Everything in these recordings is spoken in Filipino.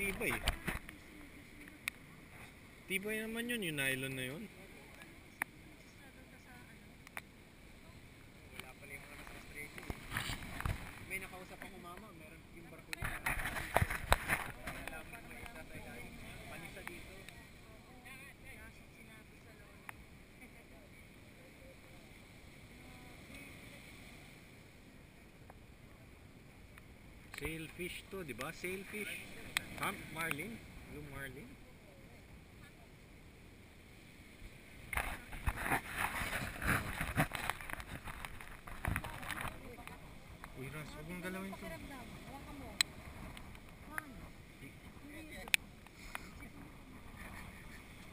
tibay. Tibay naman yun, yung nylon na yun. Wala pala yung mga nasa stretcher. May nakausap akong mama, meron yung barko niya. Nalaman mo yung tatay ay panisa dito. Sailfish to, di ba? Sailfish. Marlin. Blue marlin. Uy, Ras, huwag mong galawin to.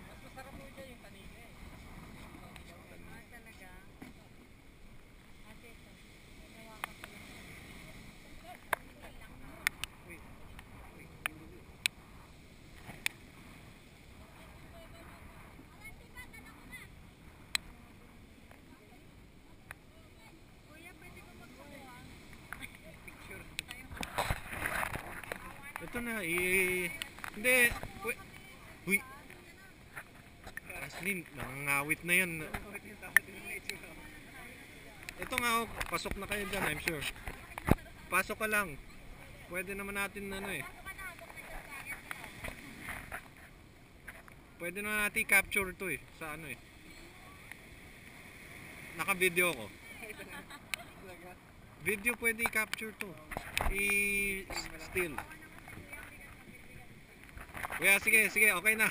Mas masarap mo dyan yung kanina eh. Talaga. Ate, ito. Nawa ka pala. Uy, hindi. Kuya, pwede ko magkuha. Picture. Ito na, hindi. Uy. Aslin, nangangawit na yan. Bakit yung tawag din na itsura? Ito nga, oh, pasok na kayo dyan, I'm sure. Pasok ka lang. Pwede naman natin ano eh. Pwede naman natin capture to eh. Sa ano eh. Naka-video ko. Video pwede i-capture to. I-still. Kaya sige, okay na.